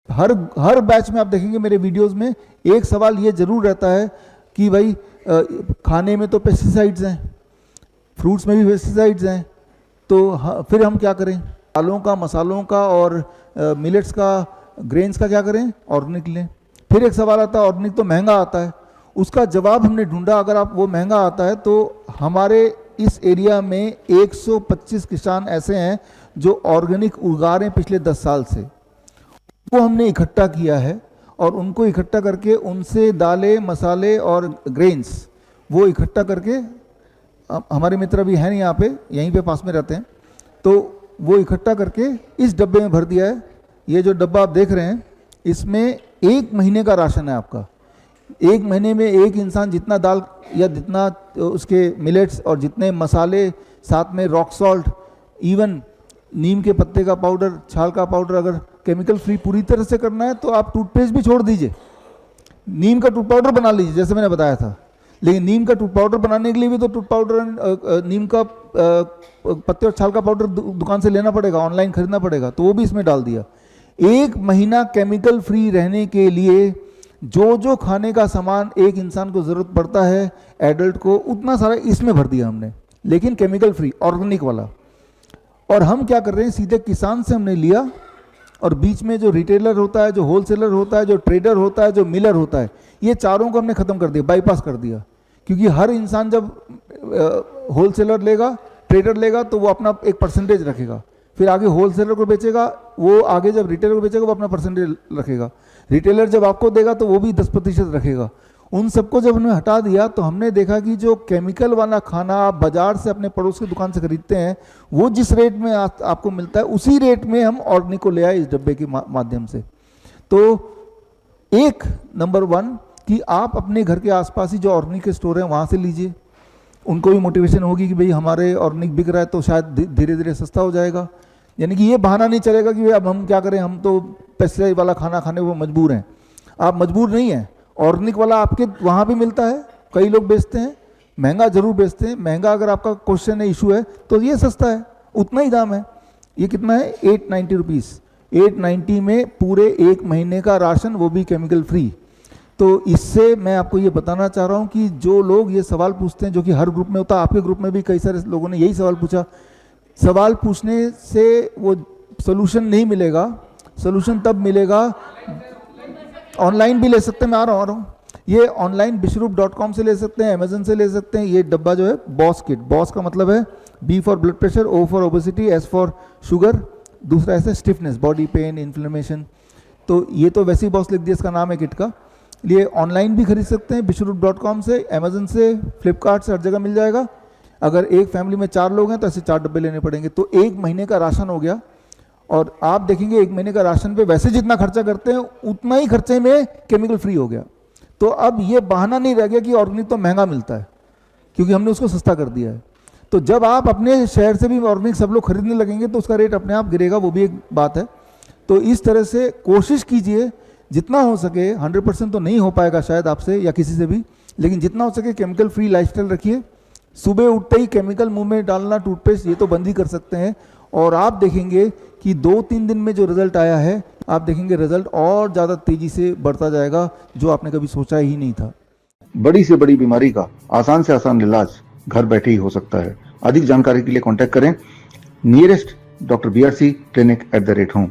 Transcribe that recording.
हर हर batch में आप देखेंगे मेरे वीडियोस में एक सवाल ये जरूर रहता है कि भाई खाने में तो पेस्टिसाइड्स हैं, फ्रूट्स में भी पेस्टिसाइड्स हैं, तो फिर हम क्या करें? दालों का, मसालों का और मिलेट्स का, ग्रेन्स का क्या करें? ऑर्गेनिक लें। फिर एक सवाल आता है ऑर्गेनिक तो महंगा आता है, उसका जवाब हमने ढूंढा। अगर आप वो महंगा आता है तो हमारे इस एरिया में 125 किसान ऐसे हैं जो ऑर्गेनिक उगा रहे हैं पिछले 10 साल से। वो हमने इकट्ठा किया है और उनको इकट्ठा करके उनसे दालें, मसाले और ग्रेन्स वो इकट्ठा करके, हमारे मित्र भी हैं यहाँ पे, यहीं पे पास में रहते हैं, तो वो इकट्ठा करके इस डब्बे में भर दिया है। ये जो डब्बा आप देख रहे हैं इसमें 1 महीने का राशन है आपका। 1 महीने में एक इंसान जितना दाल या जितना उसके मिलेट्स और जितने मसाले, साथ में रॉक सॉल्ट, इवन नीम के पत्ते का पाउडर, छाल का पाउडर, अगर केमिकल फ्री पूरी तरह से करना है तो आप टूथपेस्ट भी छोड़ दीजिए, नीम का टूथ पाउडर बना लीजिए जैसे मैंने बताया था। लेकिन नीम का टूथ पाउडर बनाने के लिए भी तो टूथ पाउडर, नीम का पत्ते और छाल का पाउडर दुकान से लेना पड़ेगा, ऑनलाइन खरीदना पड़ेगा, तो वो भी इसमें डाल दिया। 1 महीना केमिकल फ्री रहने के लिए जो जो खाने का सामान एक इंसान को जरूरत पड़ता है, एडल्ट को, उतना सारा इसमें भर दिया हमने, लेकिन केमिकल फ्री, ऑर्गेनिक वाला। और हम क्या कर रहे हैं, सीधे किसान से हमने लिया और बीच में जो रिटेलर होता है, जो होलसेलर होता है, जो ट्रेडर होता है, जो मिलर होता है, ये चारों को हमने खत्म कर दिया, बाईपास कर दिया। क्योंकि हर इंसान जब होलसेलर लेगा, ट्रेडर लेगा, तो वो अपना एक परसेंटेज रखेगा, फिर आगे होलसेलर को बेचेगा, वो आगे जब रिटेलर को बेचेगा वो अपना परसेंटेज रखेगा, रिटेलर जब आपको देगा तो वो भी 10% रखेगा। उन सबको जब हमने हटा दिया तो हमने देखा कि जो केमिकल वाला खाना आप बाजार से अपने पड़ोस की दुकान से खरीदते हैं, वो जिस रेट में आपको मिलता है उसी रेट में हम ऑर्गेनिक को ले आए इस डब्बे के माध्यम से। तो एक नंबर 1 कि आप अपने घर के आसपास ही जो ऑर्गेनिक के स्टोर हैं वहाँ से लीजिए, उनको भी मोटिवेशन होगी कि भाई हमारे ऑर्गेनिक बिक रहा है तो शायद धीरे धीरे सस्ता हो जाएगा। यानी कि ये बहाना नहीं चलेगा कि अब हम क्या करें, हम तो पेस्टिसाइड वाला खाना खाने को मजबूर हैं। आप मजबूर नहीं हैं, ऑर्गेनिक वाला आपके वहाँ भी मिलता है, कई लोग बेचते हैं, महंगा जरूर बेचते हैं। महंगा अगर आपका क्वेश्चन है, इशू है, तो ये सस्ता है, उतना ही दाम है। ये कितना है? 890 रुपीज़। 890 में पूरे 1 महीने का राशन, वो भी केमिकल फ्री। तो इससे मैं आपको ये बताना चाह रहा हूँ कि जो लोग ये सवाल पूछते हैं, जो कि हर ग्रुप में होता है, आपके ग्रुप में भी कई सारे लोगों ने यही सवाल पूछा, सवाल पूछने से वो सोल्यूशन नहीं मिलेगा। सोल्यूशन तब मिलेगा, ऑनलाइन भी ले सकते हैं, मैं आ रहा हूँ, ये ऑनलाइन bishroop.com से ले सकते हैं, अमेजन से ले सकते हैं। ये डब्बा जो है बॉस किट, बॉस का मतलब है B for blood pressure, O for obesity, S for sugar, दूसरा ऐसे स्टिफनेस, बॉडी पेन, इन्फ्लेमेशन। तो ये तो वैसे ही बॉस लिख दिया, इसका नाम है किट का। ये ऑनलाइन भी खरीद सकते हैं bishroop.com से, अमेजन से, फ्लिपकार्ट से, हर जगह मिल जाएगा। अगर एक फैमिली में 4 लोग हैं तो ऐसे 4 डब्बे लेने पड़ेंगे, तो 1 महीने का राशन हो गया। और आप देखेंगे 1 महीने का राशन पे वैसे जितना खर्चा करते हैं उतना ही खर्चे में केमिकल फ्री हो गया। तो अब ये बहाना नहीं रह गया कि ऑर्गेनिक तो महंगा मिलता है, क्योंकि हमने उसको सस्ता कर दिया है। तो जब आप अपने शहर से भी ऑर्गेनिक सब लोग खरीदने लगेंगे तो उसका रेट अपने आप गिरेगा, वो भी एक बात है। तो इस तरह से कोशिश कीजिए जितना हो सके, 100% तो नहीं हो पाएगा शायद आपसे या किसी से भी, लेकिन जितना हो सके केमिकल फ्री लाइफस्टाइल रखिए। सुबह उठते ही केमिकल मुंह में डालना, टूथपेस्ट, ये तो बंद ही कर सकते हैं। और आप देखेंगे कि 2-3 दिन में जो रिजल्ट आया है, आप देखेंगे रिजल्ट और ज़्यादा तेजी से बढ़ता जाएगा, जो आपने कभी सोचा ही नहीं था। बड़ी से बड़ी बीमारी का आसान से आसान इलाज घर बैठे ही हो सकता है। अधिक जानकारी के लिए कांटेक्ट करें nearest doctor BRC clinic @home।